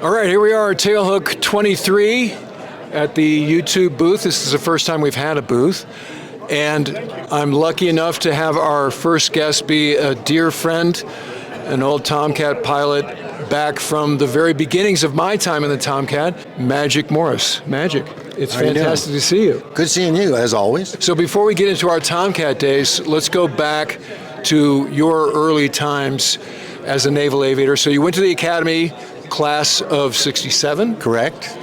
All right, here we are at Tailhook 23 at the YouTube booth. This is the first time we've had a booth. And I'm lucky enough to have our first guest be a dear friend, an old Tomcat pilot back from the very beginnings of my time in the Tomcat, Magic Morris. Magic, it's fantastic to see you. Good seeing you, as always. So before we get into our Tomcat days, let's go back to your early times as a naval aviator. So you went to the Academy, class of 67? Correct.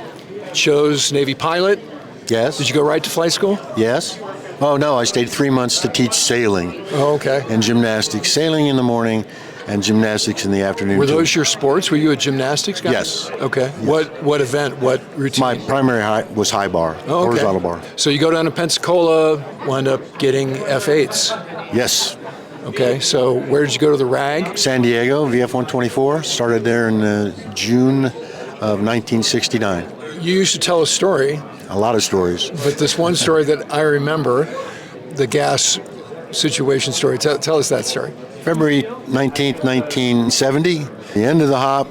Chose Navy pilot? Yes. Did you go right to flight school? Yes. Oh, no, I stayed 3 months to teach sailing. Oh, okay. And gymnastics. Sailing in the morning and gymnastics in the afternoon. Were those your sports? Were you a gymnastics guy? Yes. Okay. Yes. What event? What routine? My primary was high bar, horizontal bar. So you go down to Pensacola, wind up getting F-8s. Yes. Okay, so where did you go to the RAG? San Diego, VF-124. Started there in June of 1969. You used to tell a story. A lot of stories. But this one story that I remember, the gas situation story. Tell us that story. February 19th, 1970. The end of the hop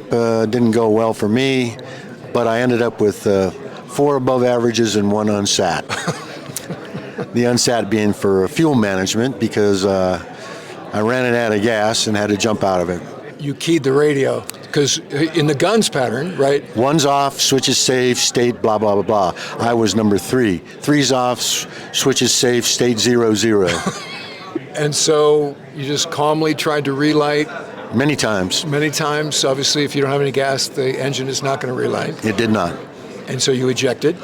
didn't go well for me, but I ended up with 4 above averages and 1 unsat. The unsat being for fuel management because I ran it out of gas and had to jump out of it. You keyed the radio, because in the guns pattern, right? 1's off, switches safe, state, blah, blah, blah, blah. I was number 3. 3's off, switches safe, state 0, 0. And so you just calmly tried to relight? Many times. Many times. Obviously, if you don't have any gas, the engine is not going to relight. It did not. And so you ejected?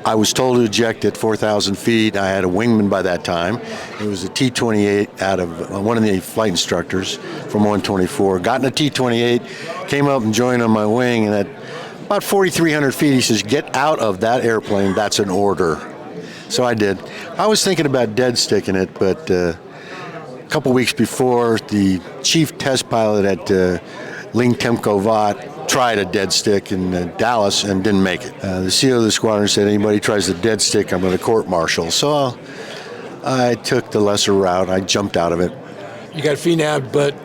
I was told to eject at 4,000 feet. I had a wingman by that time. It was a T-28 out of one of the flight instructors from 124. Got in a T-28, came up and joined on my wing, and at about 4,300 feet, he says, "Get out of that airplane, that's an order." So I did. I was thinking about dead sticking it, but a couple weeks before, the chief test pilot at Ling Temco Vought tried a dead stick in Dallas and didn't make it. The CO of the squadron said, "Anybody tries the dead stick, I'm going to court-martial." So I took the lesser route. I jumped out of it. You got FNAB'd, but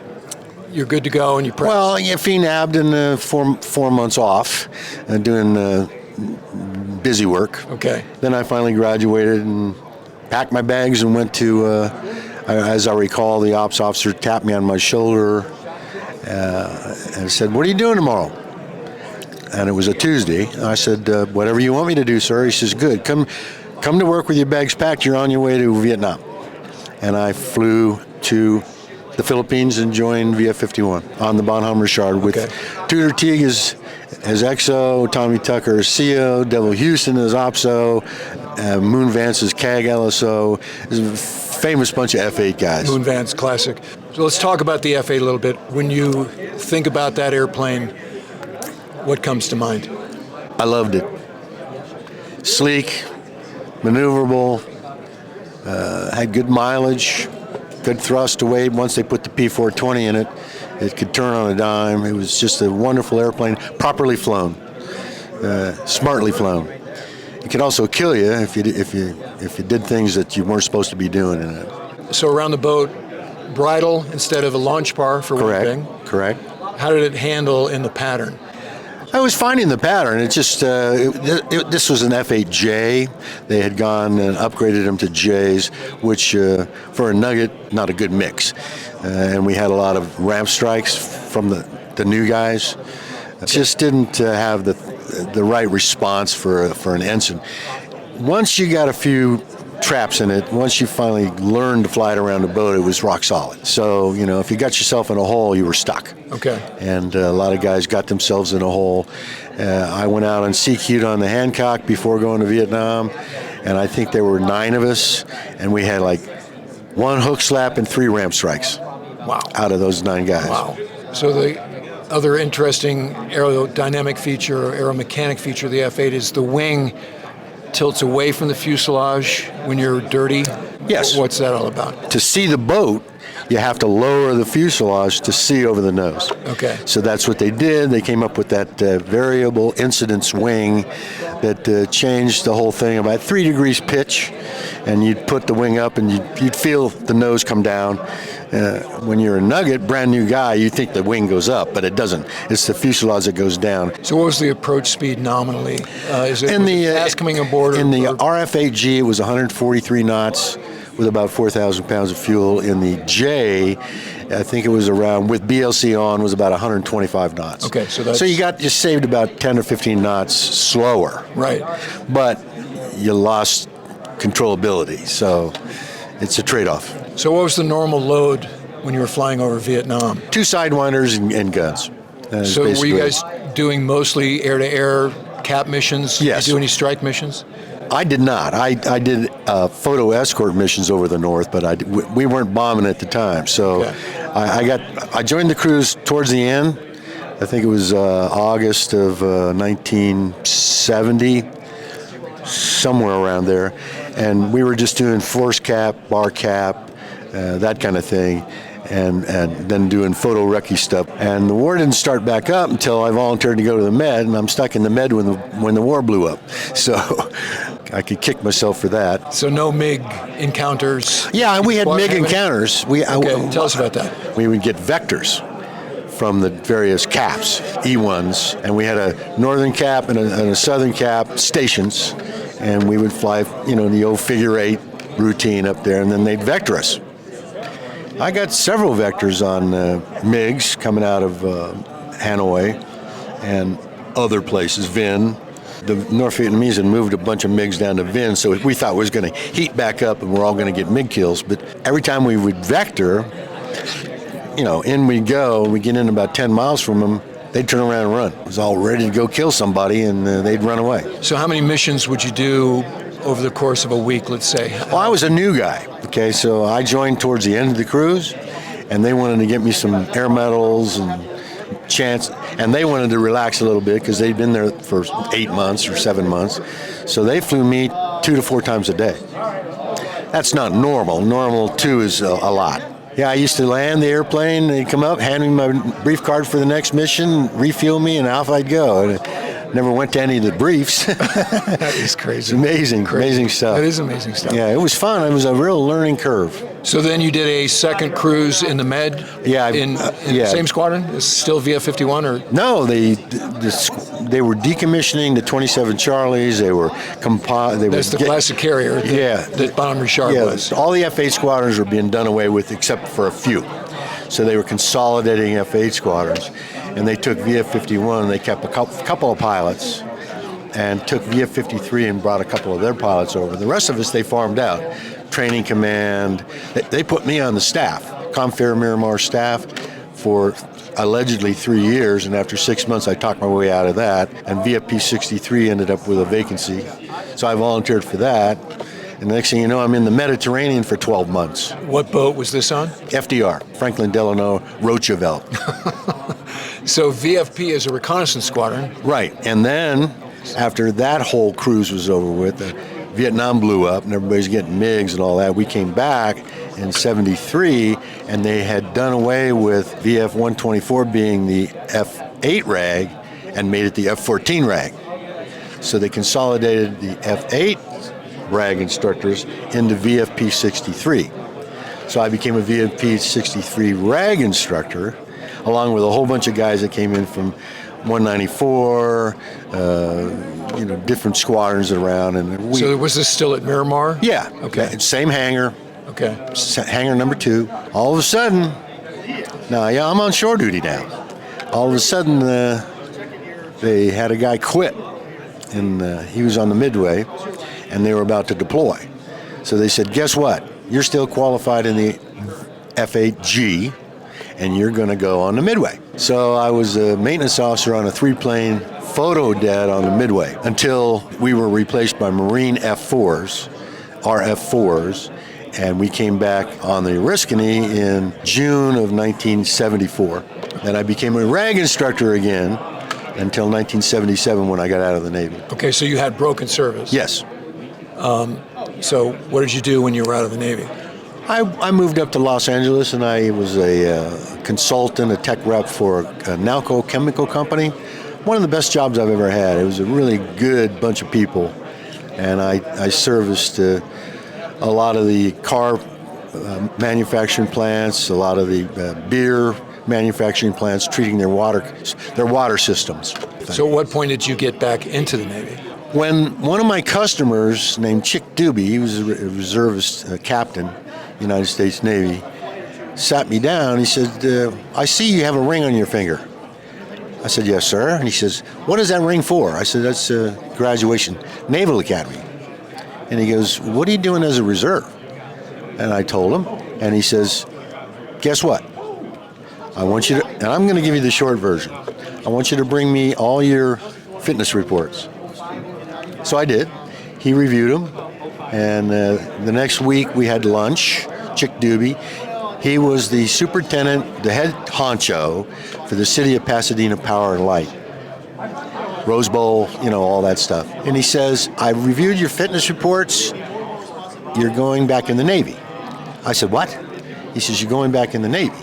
you're good to go and you practiced. Well, yeah, FNAB'd and 4 months off doing busy work. Okay. Then I finally graduated and packed my bags and went to, as I recall, the ops officer tapped me on my shoulder and said, "What are you doing tomorrow?" And it was a Tuesday. I said, "Whatever you want me to do, sir." He says, "Good. Come to work with your bags packed. You're on your way to Vietnam." And I flew to the Philippines and joined VF-51 on the Bonhomme Richard with Tudor Teague as XO, Tommy Tucker as CO, Devil Houston as OPSO, Moon Vance as CAG LSO. It's a famous bunch of F-8 guys. Moon Vance, classic. So let's talk about the F-8 a little bit. When you think about that airplane, what comes to mind? I loved it. Sleek, maneuverable, had good mileage, good thrust to weight. Once they put the P420 in it, it could turn on a dime. It was just a wonderful airplane, properly flown, smartly flown. It could also kill you if you did things that you weren't supposed to be doing in it. So around the boat, bridle instead of a launch bar for one thing. Correct. How did it handle in the pattern? I was finding the pattern. It just this was an F-8J. They had gone and upgraded them to J's, which for a Nugget, not a good mix. And we had a lot of ramp strikes from the new guys. It just didn't have the right response for an ensign. Once you got a few traps in it, once you finally learned to fly it around the boat, it was rock solid. So, if you got yourself in a hole, you were stuck. Okay. And a lot of guys got themselves in a hole. I went out and CQ'd on the Hancock before going to Vietnam, and I think there were 9 of us, and we had like 1 hook slap and 3 ramp strikes. Wow. Out of those 9 guys. Wow. So the other interesting aerodynamic feature or aeromechanic feature of the F-8 is the wing tilts away from the fuselage when you're dirty. Yes. What's that all about? To see the boat, you have to lower the fuselage to see over the nose. Okay. So that's what they did. They came up with that variable incidence wing that changed the whole thing about 3 degrees pitch, and you'd put the wing up and you'd feel the nose come down, When you're a Nugget, brand new guy, you think the wing goes up, but it doesn't. It's the fuselage that goes down. So what was the approach speed nominally? Was it fast coming aboard? In the RF-8G, it was 143 knots with about 4,000 pounds of fuel. In the J, I think it was around, with BLC on, was about 125 knots. Okay, so you saved about 10 or 15 knots slower. Right. But you lost controllability, so it's a trade-off. So what was the normal load when you were flying over Vietnam? 2 Sidewinders and guns. So were you guys doing mostly air-to-air cap missions? Yes. Did you do any strike missions? I did not. I did photo escort missions over the north, but we weren't bombing at the time. So okay. I joined the cruise towards the end. I think it was August of 1970, somewhere around there. And we were just doing force cap, bar cap, that kind of thing, and then doing photo recce stuff. And the war didn't start back up until I volunteered to go to the Med, and I'm stuck in the Med when the war blew up. So I could kick myself for that. So no MiG encounters? Yeah, we had MiG encounters. Tell us about that. We would get vectors from the various caps, E1s, and we had a northern cap and a southern cap stations, and we would fly, the old figure 8 routine up there, and then they'd vector us. I got several vectors on MiGs coming out of Hanoi and other places, Vinh. The North Vietnamese had moved a bunch of MiGs down to Vinh, so we thought it was going to heat back up and we're all going to get MiG kills. But every time we would vector, in we go, we get in about 10 miles from them, they'd turn around and run. It was all ready to go kill somebody, and they'd run away. So how many missions would you do over the course of a week, let's say? Well, I was a new guy, okay, so I joined towards the end of the cruise, and they wanted to get me some air medals and chance, and they wanted to relax a little bit because they'd been there for 8 months or 7 months, so they flew me 2 to 4 times a day. That's not normal. Normal 2 is a lot. Yeah, I used to land the airplane, they'd come up, hand me my brief card for the next mission, refuel me, and off I'd go. And never went to any of the briefs. That is crazy. It's amazing, amazing stuff. That is amazing stuff. Yeah, it was fun. It was a real learning curve. So then you did a second cruise in the Med? Yeah. In the same squadron? Is it still VF-51 or? No, they were decommissioning the 27 Charlies. They were That's the classic carrier that Bonham Richard was. All the F-8 squadrons were being done away with except for a few. So they were consolidating F-8 squadrons. And they took VF-51 and they kept a couple of pilots and took VF-53 and brought a couple of their pilots over. The rest of us, they farmed out. Training command. They put me on the staff, Comfair Miramar staff, for allegedly 3 years, and after 6 months I talked my way out of that, and VFP-63 ended up with a vacancy. So I volunteered for that. And the next thing you know, I'm in the Mediterranean for 12 months. What boat was this on? FDR, Franklin Delano Roosevelt. So VFP is a reconnaissance squadron. Right. And then, after that whole cruise was over with, Vietnam blew up and everybody's getting MiGs and all that. We came back in 73, and they had done away with VF-124 being the F-8 rag and made it the F-14 rag. So they consolidated the F-8 rag instructors into VFP-63. So I became a VFP-63 rag instructor, along with a whole bunch of guys that came in from 194, different squadrons around. So was this still at Miramar? Yeah. Okay. Same hangar. Okay. Hangar number 2. All of a sudden, I'm on shore duty now. All of a sudden, they had a guy quit, and he was on the Midway, and they were about to deploy. So they said, guess what? You're still qualified in the F-8G, and you're going to go on the Midway. So I was a maintenance officer on a 3-plane photo dead on the Midway until we were replaced by Marine F-4s, RF-4s, and we came back on the Oriskany in June of 1974. And I became a rag instructor again until 1977 when I got out of the Navy. Okay, so you had broken service. Yes. So what did you do when you were out of the Navy? I moved up to Los Angeles, and I was a consultant, a tech rep for a Nalco chemical company. One of the best jobs I've ever had. It was a really good bunch of people, and I serviced a lot of the car manufacturing plants, a lot of the beer manufacturing plants treating their water systems. So at what point did you get back into the Navy? When one of my customers named Chick Doobie, he was a reservist captain, United States Navy, sat me down. He said, I see you have a ring on your finger. I said, yes, sir. And he says, what is that ring for? I said, that's graduation, Naval Academy. And he goes, what are you doing as a reserve? And I told him, and he says, guess what? I want you to, and I'm going to give you the short version. I want you to bring me all your fitness reports. So I did. He reviewed them, and the next week we had lunch. Chick Doobie, he was the superintendent, the head honcho for the city of Pasadena Power and Light. Rose Bowl, all that stuff. And he says, I reviewed your fitness reports. You're going back in the Navy. I said, what? He says, you're going back in the Navy.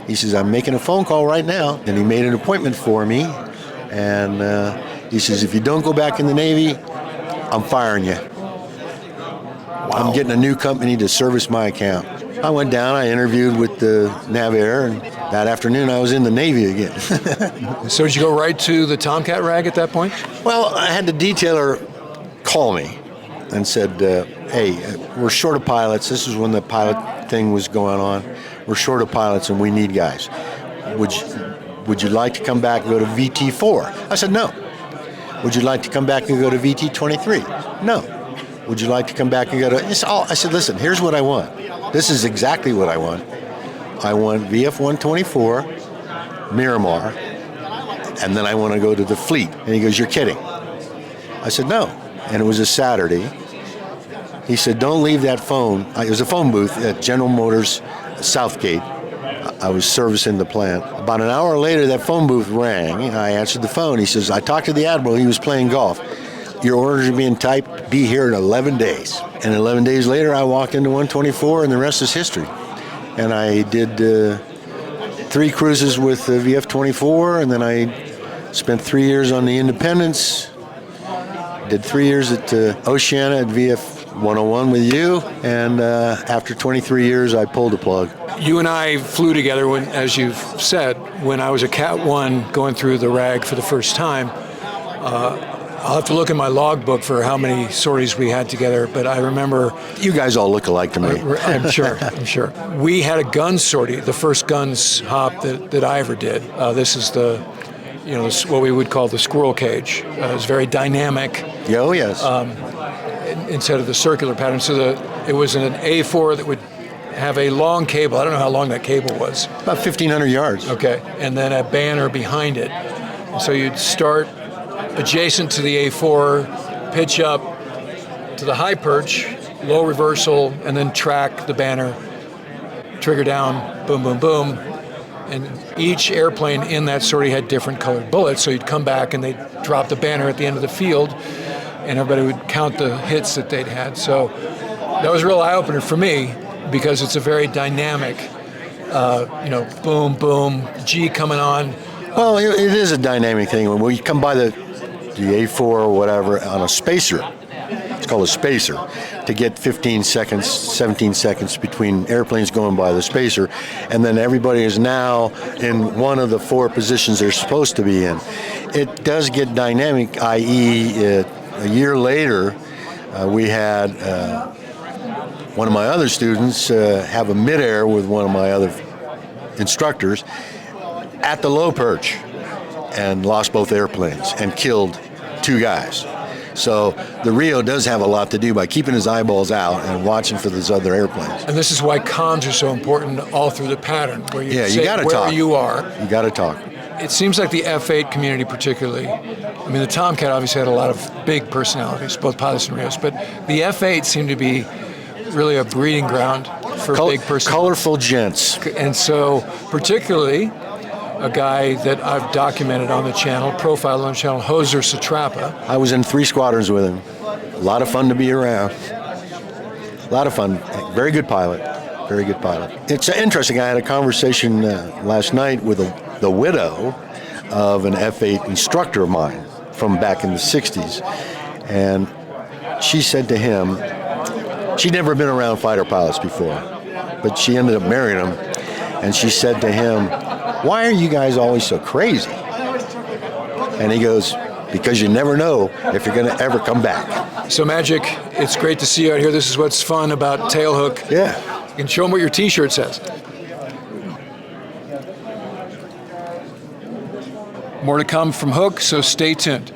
He says, I'm making a phone call right now. And he made an appointment for me. And he says, if you don't go back in the Navy, I'm firing you. Wow. I'm getting a new company to service my account. I went down, I interviewed with the NavAir, and that afternoon I was in the Navy again. So did you go right to the Tomcat rag at that point? Well, I had the detailer call me and said, hey, we're short of pilots. This is when the pilot thing was going on. We're short of pilots and we need guys. Would you like to come back and go to VT4? I said, no. Would you like to come back and go to VT23? No. Would you like to come back and go to... I said, listen, here's what I want. This is exactly what I want. I want VF-124, Miramar, and then I want to go to the fleet. And he goes, you're kidding. I said, no. And it was a Saturday. He said, don't leave that phone. It was a phone booth at General Motors Southgate. I was servicing the plant. About an hour later, that phone booth rang, and I answered the phone. He says, I talked to the Admiral. He was playing golf. Your orders are being typed. Be here in 11 days. And 11 days later, I walked into 124, and the rest is history. And I did 3 cruises with VF-24, and then I spent 3 years on the Independence. Did 3 years at Oceana at VF-101 with you, and after 23 years, I pulled the plug. You and I flew together, as you've said, when I was a Cat 1 going through the RAG for the first time. I'll have to look in my logbook for how many sorties we had together, but I remember... You guys all look alike to me. I'm sure. We had a gun sortie, the first guns hop that I ever did. This is what we would call the squirrel cage. It was very dynamic. Oh, yes. Instead of the circular pattern. So it was an A4 that would have a long cable. I don't know how long that cable was. About 1,500 yards. Okay, and then a banner behind it. So you'd start adjacent to the A4, pitch up to the high perch, low reversal, and then track the banner, trigger down, boom, boom, boom. And each airplane in that sortie had different colored bullets, so you'd come back and they'd drop the banner at the end of the field, and everybody would count the hits that they'd had. So that was a real eye-opener for me, because it's a very dynamic, boom, boom, G coming on. Well, it is a dynamic thing. When you come by the A4 or whatever on a spacer, it's called a spacer, to get 15 seconds, 17 seconds between airplanes going by the spacer, and then everybody is now in one of the 4 positions they're supposed to be in. It does get dynamic, i.e. a year later, we had one of my other students have a midair with one of my other instructors at the low perch and lost both airplanes and killed 2 guys. So the Rio does have a lot to do by keeping his eyeballs out and watching for those other airplanes. And this is why comms are so important all through the pattern, where you say gotta where talk. you are. You got to talk. It seems like the F-8 community particularly, I mean, the Tomcat obviously had a lot of big personalities, both pilots and Rios, but the F-8 seemed to be really a breeding ground for big personalities. Colorful gents. And so particularly a guy that I've documented on the channel, profiled on the channel, Hoser Satrapa. I was in 3 squadrons with him. A lot of fun to be around. A lot of fun. Very good pilot. Very good pilot. It's interesting. I had a conversation last night with the widow of an F-8 instructor of mine from back in the 60s. And she said to him, she'd never been around fighter pilots before. but she ended up marrying him. And she said to him, "Why are you guys always so crazy?" And he goes, "Because you never know if you're going to ever come back." So Magic, it's great to see you out here. This is what's fun about Tailhook. Yeah. You can show them what your t-shirt says. More to come from Hook, so stay tuned.